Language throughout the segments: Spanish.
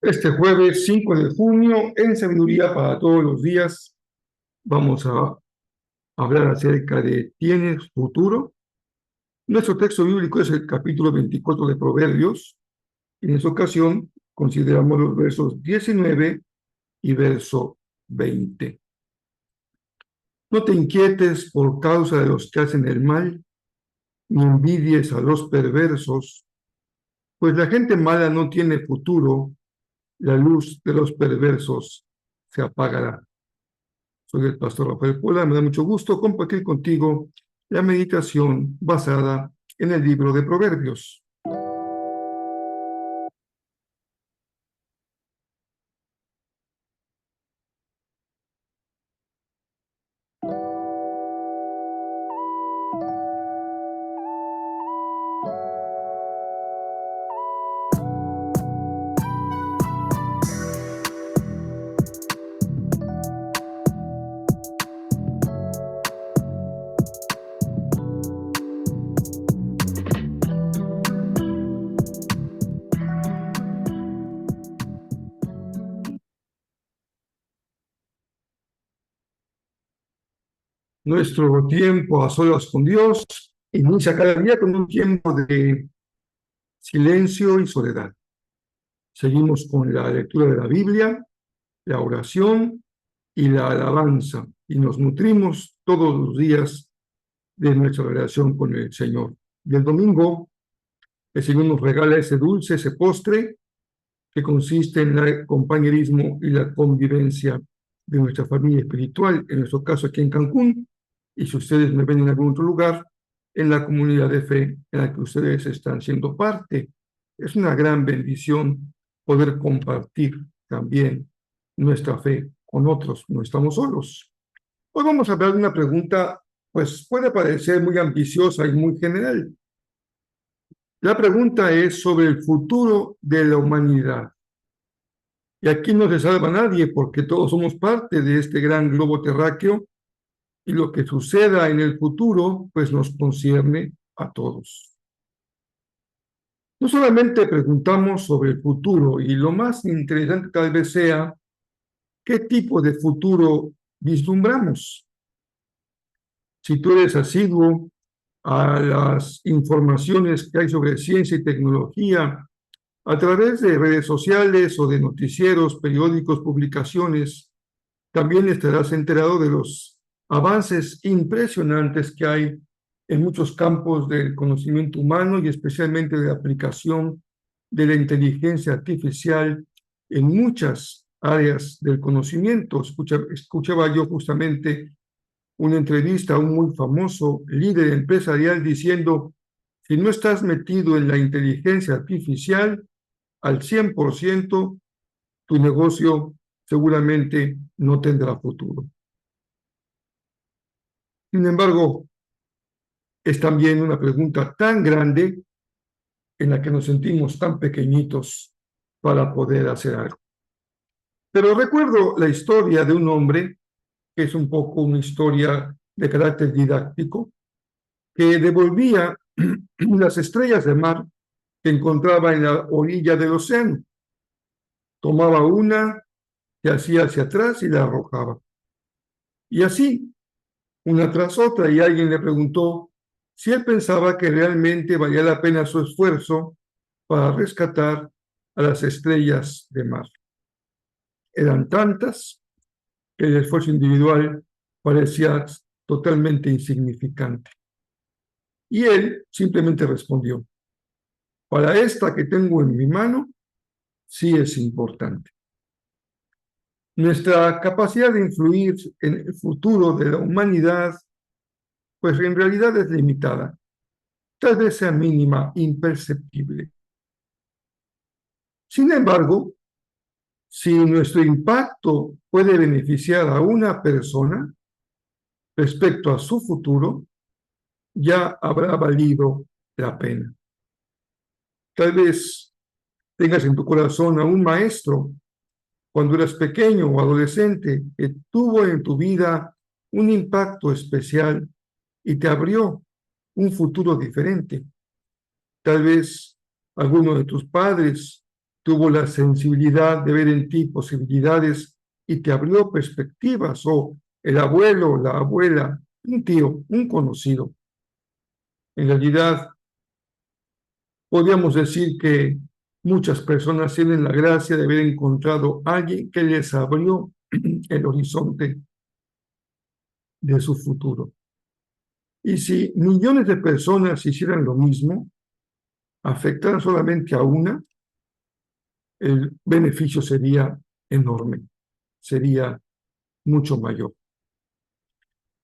Este jueves 5 de junio, en Sabiduría para Todos los Días, vamos a hablar acerca de ¿tienes futuro? Nuestro texto bíblico es el capítulo 24 de Proverbios. En esta ocasión consideramos los versos 19 y verso 20. No te inquietes por causa de los que hacen el mal, ni envidies a los perversos, pues la gente mala no tiene futuro, la luz de los perversos se apagará. Soy el pastor Rafael Pola, me da mucho gusto compartir contigo la meditación basada en el libro de Proverbios. Nuestro tiempo a solas con Dios inicia cada día con un tiempo de silencio y soledad. Seguimos con la lectura de la Biblia, la oración y la alabanza, y nos nutrimos todos los días de nuestra relación con el Señor. Y el domingo, el Señor nos regala ese dulce, ese postre, que consiste en el compañerismo y la convivencia de nuestra familia espiritual, en nuestro caso aquí en Cancún, y si ustedes me ven en algún otro lugar, en la comunidad de fe en la que ustedes están siendo parte. Es una gran bendición poder compartir también nuestra fe con otros, no estamos solos. Hoy vamos a hablar de una pregunta, pues puede parecer muy ambiciosa y muy general. La pregunta es sobre el futuro de la humanidad. Y aquí no se salva nadie porque todos somos parte de este gran globo terráqueo y lo que suceda en el futuro pues nos concierne a todos. No solamente preguntamos sobre el futuro y lo más interesante tal vez sea qué tipo de futuro vislumbramos. Si tú eres asiduo a las informaciones que hay sobre ciencia y tecnología a través de redes sociales o de noticieros, periódicos, publicaciones, también estarás enterado de los avances impresionantes que hay en muchos campos del conocimiento humano y especialmente de la aplicación de la inteligencia artificial en muchas áreas del conocimiento. Escuchaba yo justamente una entrevista a un muy famoso líder empresarial diciendo, si no estás metido en la inteligencia artificial al 100%, tu negocio seguramente no tendrá futuro. Sin embargo, es también una pregunta tan grande en la que nos sentimos tan pequeñitos para poder hacer algo. Pero recuerdo la historia de un hombre, que es un poco una historia de carácter didáctico, que devolvía las estrellas de mar que encontraba en la orilla del océano. Tomaba una, se hacía hacia atrás y la arrojaba. Y así, una tras otra, y alguien le preguntó si él pensaba que realmente valía la pena su esfuerzo para rescatar a las estrellas de mar. Eran tantas que el esfuerzo individual parecía totalmente insignificante. Y él simplemente respondió, para esta que tengo en mi mano, sí es importante. Nuestra capacidad de influir en el futuro de la humanidad, pues en realidad es limitada. Tal vez sea mínima, imperceptible. Sin embargo, si nuestro impacto puede beneficiar a una persona respecto a su futuro, ya habrá valido la pena. Tal vez tengas en tu corazón a un maestro cuando eras pequeño o adolescente que tuvo en tu vida un impacto especial y te abrió un futuro diferente. Tal vez alguno de tus padres tuvo la sensibilidad de ver en ti posibilidades y te abrió perspectivas, o el abuelo, la abuela, un tío, un conocido. En realidad, podríamos decir que muchas personas tienen la gracia de haber encontrado a alguien que les abrió el horizonte de su futuro. Y si millones de personas hicieran lo mismo, afectaran solamente a una, el beneficio sería enorme, sería mucho mayor.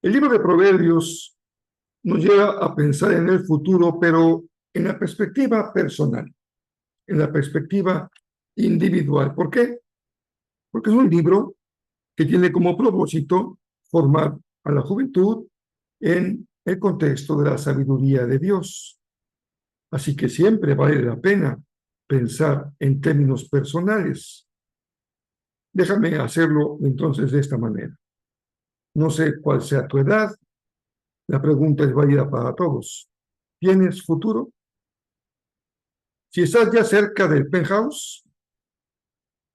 El libro de Proverbios nos lleva a pensar en el futuro, pero en la perspectiva personal, en la perspectiva individual. ¿Por qué? Porque es un libro que tiene como propósito formar a la juventud en el contexto de la sabiduría de Dios. Así que siempre vale la pena pensar en términos personales. Déjame hacerlo entonces de esta manera. No sé cuál sea tu edad, la pregunta es válida para todos. ¿Tienes futuro? Si estás ya cerca del penthouse,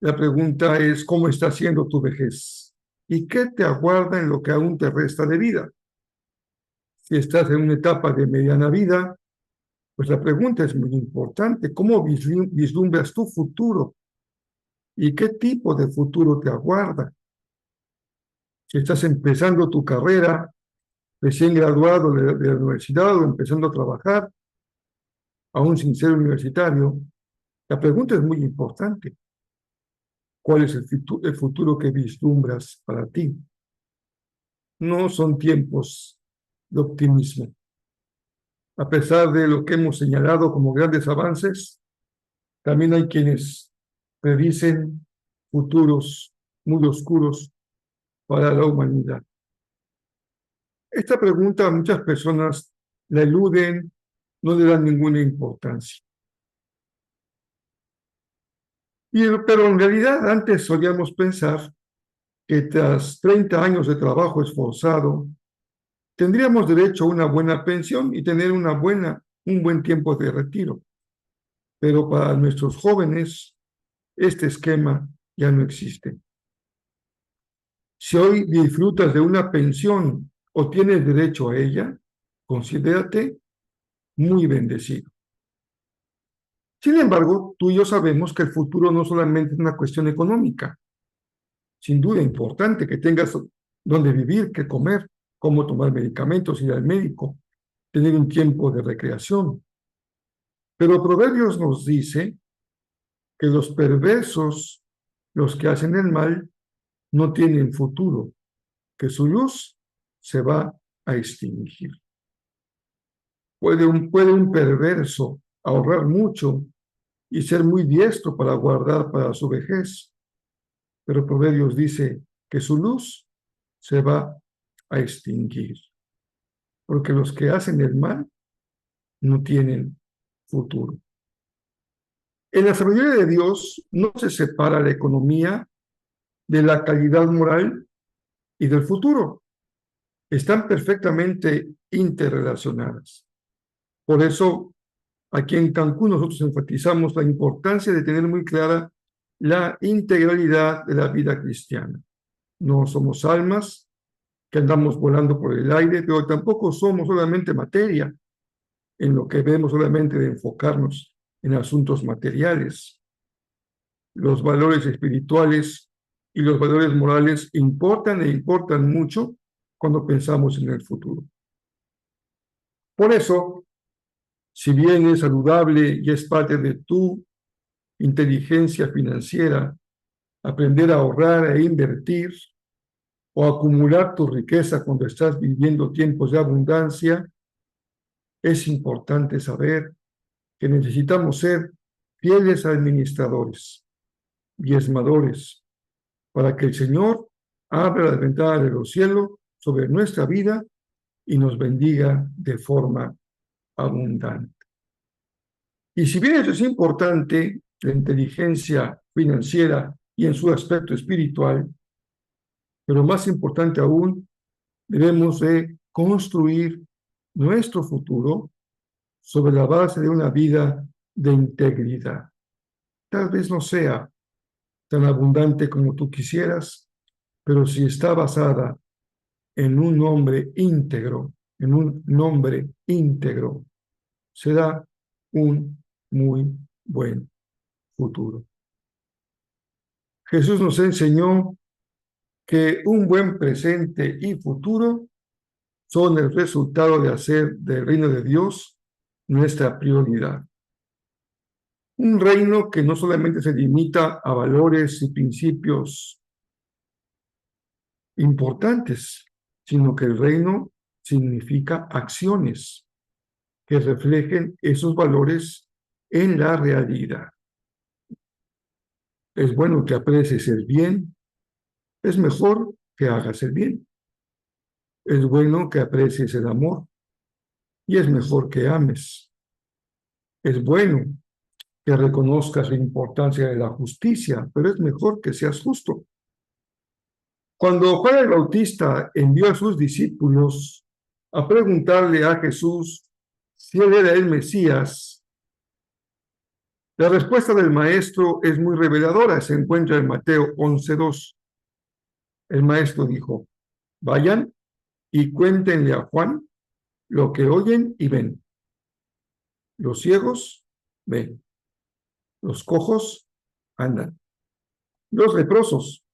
la pregunta es ¿cómo está siendo tu vejez? ¿Y qué te aguarda en lo que aún te resta de vida? Si estás en una etapa de mediana vida, pues la pregunta es muy importante. ¿Cómo vislumbras tu futuro? ¿Y qué tipo de futuro te aguarda? Si estás empezando tu carrera, recién graduado de la universidad o empezando a trabajar, aún sin ser universitario, la pregunta es muy importante. ¿Cuál es el futuro que vislumbras para ti? No son tiempos de optimismo. A pesar de lo que hemos señalado como grandes avances, también hay quienes predicen futuros muy oscuros para la humanidad. Esta pregunta a muchas personas la eluden, no le dan ninguna importancia. Pero en realidad antes solíamos pensar que tras 30 años de trabajo esforzado, tendríamos derecho a una buena pensión y tener un buen tiempo de retiro. Pero para nuestros jóvenes, este esquema ya no existe. Si hoy disfrutas de una pensión o tienes derecho a ella, considérate muy bendecido. Sin embargo, tú y yo sabemos que el futuro no solamente es una cuestión económica. Sin duda importante que tengas dónde vivir, qué comer, cómo tomar medicamentos, ir al médico, tener un tiempo de recreación. Pero Proverbios nos dice que los perversos, los que hacen el mal, no tienen futuro, que su luz se va a extinguir. Puede un perverso ahorrar mucho y ser muy diestro para guardar para su vejez, pero Proverbios dice que su luz se va a extinguir, porque los que hacen el mal no tienen futuro. En la sabiduría de Dios no se separa la economía de la calidad moral y del futuro. Están perfectamente interrelacionadas. Por eso, aquí en Cancún nosotros enfatizamos la importancia de tener muy clara la integralidad de la vida cristiana. No somos almas que andamos volando por el aire, pero tampoco somos solamente materia, en lo que vemos solamente de enfocarnos en asuntos materiales. Los valores espirituales y los valores morales importan e importan mucho cuando pensamos en el futuro. Por eso, si bien es saludable y es parte de tu inteligencia financiera, aprender a ahorrar e invertir o acumular tu riqueza cuando estás viviendo tiempos de abundancia, es importante saber que necesitamos ser fieles administradores, diezmadores, para que el Señor abra las ventanas de los cielos sobre nuestra vida y nos bendiga de forma abundante. Y si bien eso es importante, la inteligencia financiera y en su aspecto espiritual, pero más importante aún, debemos de construir nuestro futuro sobre la base de una vida de integridad. tal vez no sea tan abundante como tú quisieras, pero si está basada en un nombre íntegro, será un muy buen futuro. Jesús nos enseñó que un buen presente y futuro son el resultado de hacer del reino de Dios nuestra prioridad. Un reino que no solamente se limita a valores y principios importantes, sino que el reino significa acciones que reflejen esos valores en la realidad. Es bueno que aprecies el bien, es mejor que hagas el bien. Es bueno que aprecies el amor y es mejor que ames. Es bueno que reconozcas la importancia de la justicia, pero es mejor que seas justo. Cuando Juan el Bautista envió a sus discípulos a preguntarle a Jesús si él era el Mesías, la respuesta del maestro es muy reveladora. Se encuentra en Mateo 11:2. El maestro dijo: vayan y cuéntenle a Juan lo que oyen y ven. Los ciegos ven, los cojos andan, los leprosos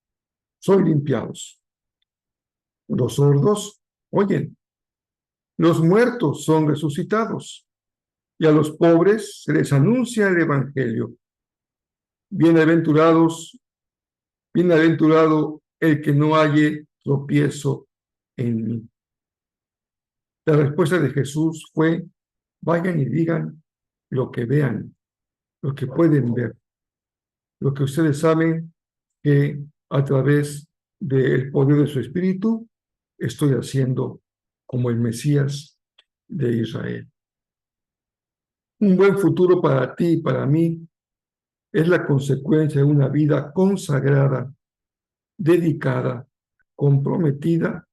son limpiados, los sordos oyen, los muertos son resucitados, y a los pobres se les anuncia el Evangelio. Bienaventurado el que no halle tropiezo en mí. La respuesta de Jesús fue: vayan y digan lo que vean, lo que pueden ver, lo que ustedes saben que a través del poder de su Espíritu estoy haciendo como el Mesías de Israel. Un buen futuro para ti y para mí es la consecuencia de una vida consagrada, dedicada, comprometida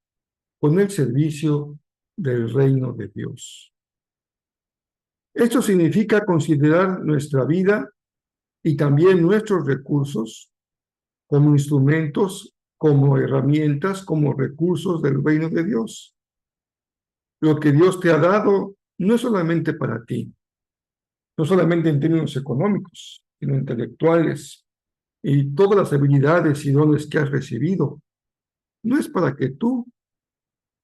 con el servicio del reino de Dios. Esto significa considerar nuestra vida y también nuestros recursos como instrumentos, como herramientas, como recursos del reino de Dios. Lo que Dios te ha dado no es solamente para ti, no solamente en términos económicos, sino intelectuales y todas las habilidades y dones que has recibido. No es para que tú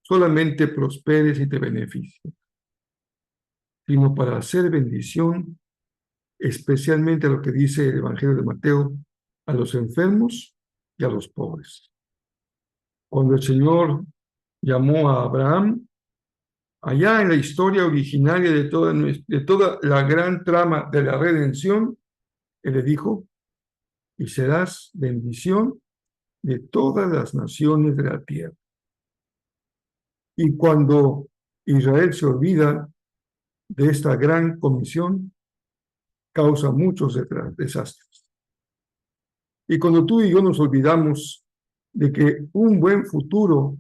solamente prosperes y te beneficies, sino para hacer bendición, especialmente a lo que dice el Evangelio de Mateo, a los enfermos y a los pobres. Cuando el Señor llamó a Abraham, allá en la historia originaria de toda la gran trama de la redención, Él le dijo: y serás bendición de todas las naciones de la tierra. Y cuando Israel se olvida de esta gran comisión, causa muchos desastres. Y cuando tú y yo nos olvidamos de que un buen futuro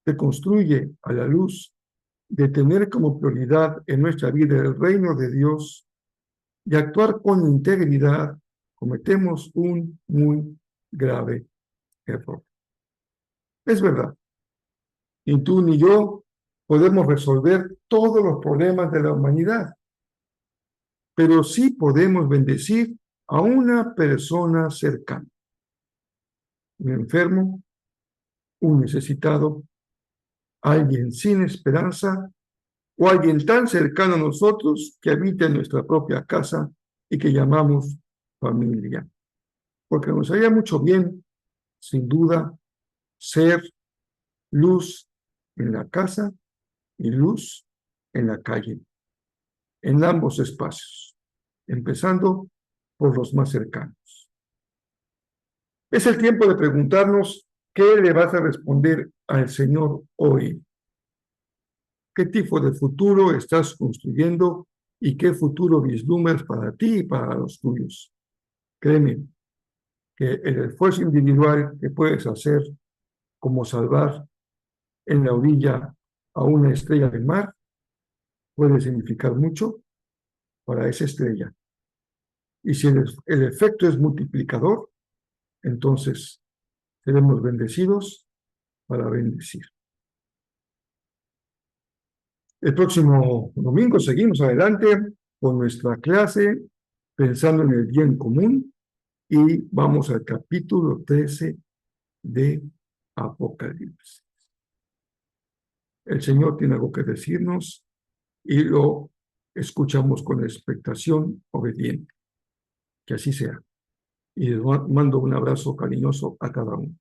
se construye a la luz de tener como prioridad en nuestra vida el reino de Dios y actuar con integridad, cometemos un muy grave error. Es verdad, ni tú ni yo podemos resolver todos los problemas de la humanidad, pero sí podemos bendecir a una persona cercana, un enfermo, un necesitado, alguien sin esperanza o alguien tan cercano a nosotros que habita en nuestra propia casa y que llamamos familia. Porque nos haría mucho bien, sin duda, ser luz en la casa y luz en la calle, en ambos espacios, empezando por los más cercanos. Es el tiempo de preguntarnos qué le vas a responder al Señor hoy. ¿Qué tipo de futuro estás construyendo y qué futuro vislumbras para ti y para los tuyos? Créeme que el esfuerzo individual que puedes hacer, como salvar en la orilla a una estrella del mar, puede significar mucho para esa estrella Y si el efecto es multiplicador, entonces seremos bendecidos para bendecir. El próximo domingo seguimos adelante con nuestra clase pensando en el bien común y vamos al capítulo 13 de Apocalipsis. El Señor tiene algo que decirnos y lo escuchamos con expectación obediente. Que así sea. Y les mando un abrazo cariñoso a cada uno.